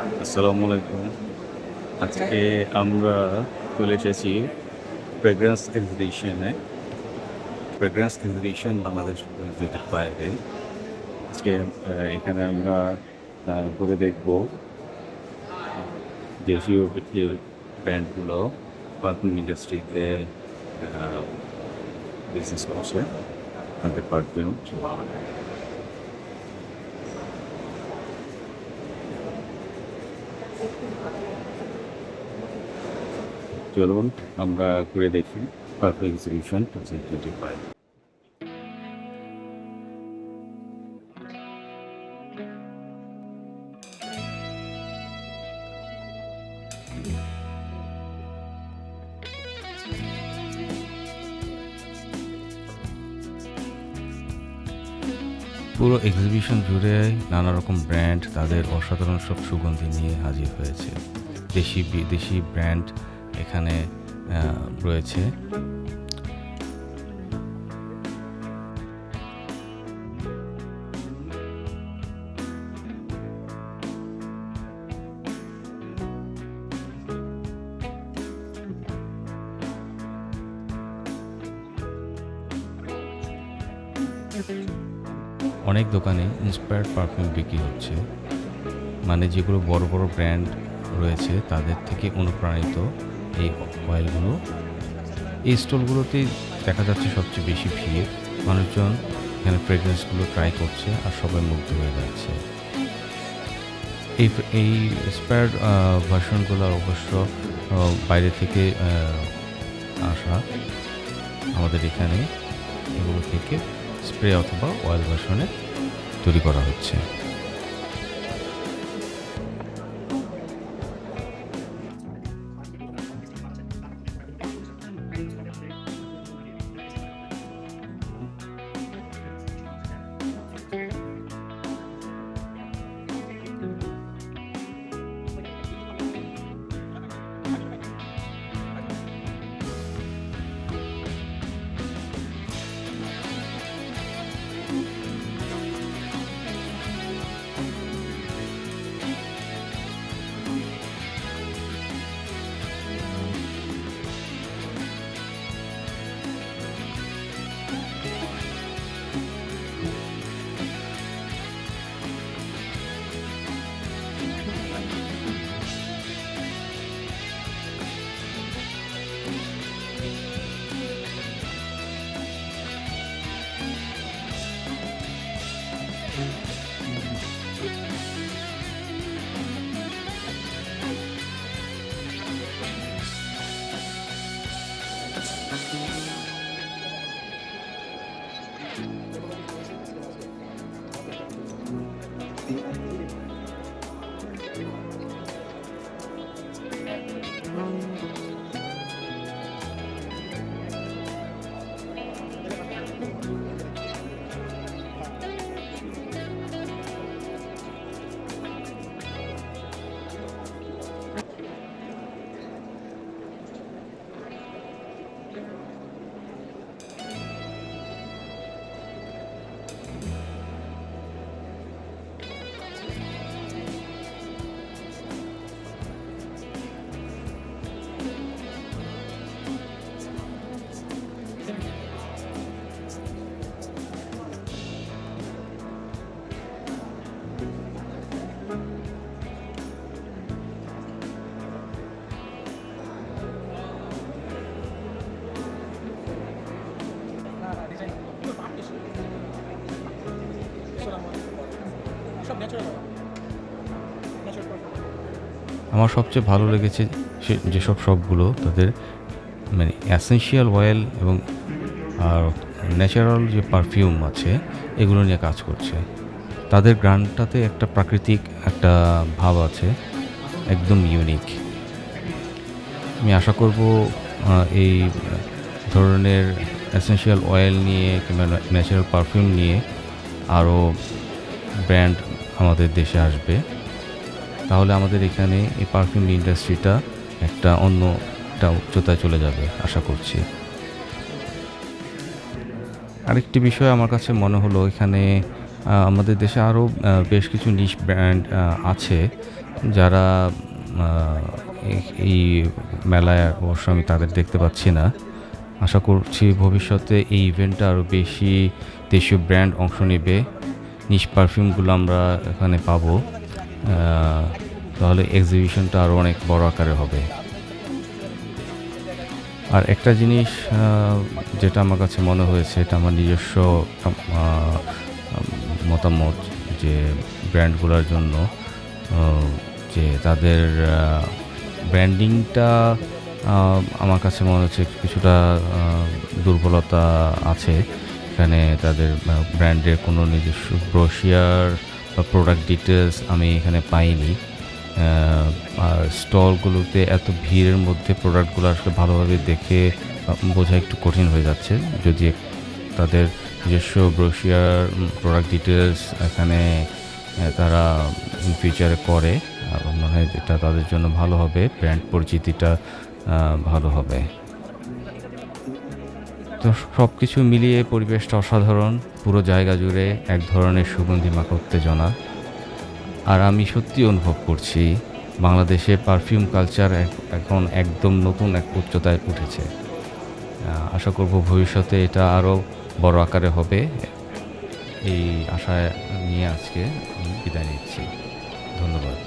আসসালামু আলাইকুম। আজকে আমরা চলে এসেছি ফ্রেগ্রেন্স এক্সিবিশনে। ফ্রেগ্রেন্স এক্সিবিশন বাংলাদেশ বিশ্ববিদ্যালয়ের বাইরে। আজকে এখানে আমরা ঘুরে দেখব দেশীয় যে ব্র্যান্ডগুলো পারফিউম ইন্ডাস্ট্রিতে বিজনেস করছে, তাদের পারফিউম। চলুন আমরা ঘুরে দেখি পারফিউম এক্সিবিশন 2025। পুরো এক্সিবিশন জুড়ে নানা রকম ব্র্যান্ড তাদের অসাধারণ সব সুগন্ধি নিয়ে হাজির হয়েছে। দেশি বিদেশি ব্র্যান্ড এখানে রয়েছে। অনেক দোকানে ইন্সপায়ার্ড পারফিউম বিক্রি হচ্ছে, মানে যেগুলো বড় বড় ব্র্যান্ড রয়েছে তাদের থেকে অনুপ্রাণিত এই অয়েলগুলো। এই স্টলগুলোতেই দেখা যাচ্ছে সবচেয়ে বেশি ভিড়। মানুষজন এখানে ফ্রেগরেন্সগুলো ট্রাই করছে আর সবাই মুগ্ধ হয়ে যাচ্ছে। এই এই ইন্সপায়ার্ড ভার্সনগুলো অবশ্য বাইরে থেকে আসা। আমাদের এখানে এগুলো থেকে স্প্রে অথবা অয়েল ভার্সনে তৈরি করা হচ্ছে। আমার সবচেয়ে ভালো লেগেছে যেসব শপগুলো তাদের মানে অ্যাসেনশিয়াল অয়েল এবং আর ন্যাচারাল যে পারফিউম আছে এগুলো নিয়ে কাজ করছে। তাদের গ্রানটাতে একটা প্রাকৃতিক একটা ভাব আছে, একদম ইউনিক। আমি আশা করব এই ধরনের এসেনশিয়াল অয়েল নিয়ে কিংবা ন্যাচারাল পারফিউম নিয়ে আরও ব্র্যান্ড আমাদের দেশে আসবে। তাহলে আমাদের এখানে এই পারফিউম ইন্ডাস্ট্রিটা একটা অন্য একটা উচ্চতায় চলে যাবে আশা করছি। আরেকটি বিষয় আমার কাছে মনে হলো, এখানে আমাদের দেশে আরও বেশ কিছু নিশ ব্র্যান্ড আছে যারা এই মেলায় অবশ্য আমি তাদের দেখতে পাচ্ছি না। আশা করছি ভবিষ্যতে এই ইভেন্টটা আরও বেশি দেশীয় ব্র্যান্ড অংশ নেবে, নিশ পারফিউমগুলো আমরা এখানে পাবো। তাহলে এক্সিবিশনটা আরও অনেক বড় আকারে হবে। আর একটা জিনিস যেটা আমার কাছে মনে হয়েছে, এটা আমার নিজস্ব মতামত, যে ব্র্যান্ডগুলোর জন্য যে তাদের ব্র্যান্ডিংটা আমার কাছে মনে হচ্ছে কিছুটা দুর্বলতা আছে। এখানে তাদের ব্র্যান্ডের কোনো নিজস্ব ব্রোশিয়ার বা প্রোডাক্ট ডিটেলস আমি এখানে পাইনি। আর স্টলগুলোতে এত ভিড়ের মধ্যে প্রোডাক্টগুলো আসলে ভালোভাবে দেখে বোঝা একটু কঠিন হয়ে যাচ্ছে। যদি তাদের নিজস্ব ব্রোশিয়ার প্রোডাক্ট ডিটেলস এখানে তারা ইন ফিউচারে করে, আমার মনে হয় এটা তাদের জন্য ভালো হবে, ব্র্যান্ড পরিচিতিটা ভালো হবে। তো সব কিছু মিলিয়ে পরিবেশটা অসাধারণ, পুরো জায়গা জুড়ে এক ধরনের সুগন্ধি মাখা উত্তেজনা। আর আমি সত্যি অনুভব করছি বাংলাদেশে পারফিউম কালচার এখন একদম নতুন এক উচ্চতায় উঠেছে। আশা করব ভবিষ্যতে এটা আরও বড় আকারে হবে। এই আশা নিয়ে আজকে আমি বিদায় নিচ্ছি। ধন্যবাদ।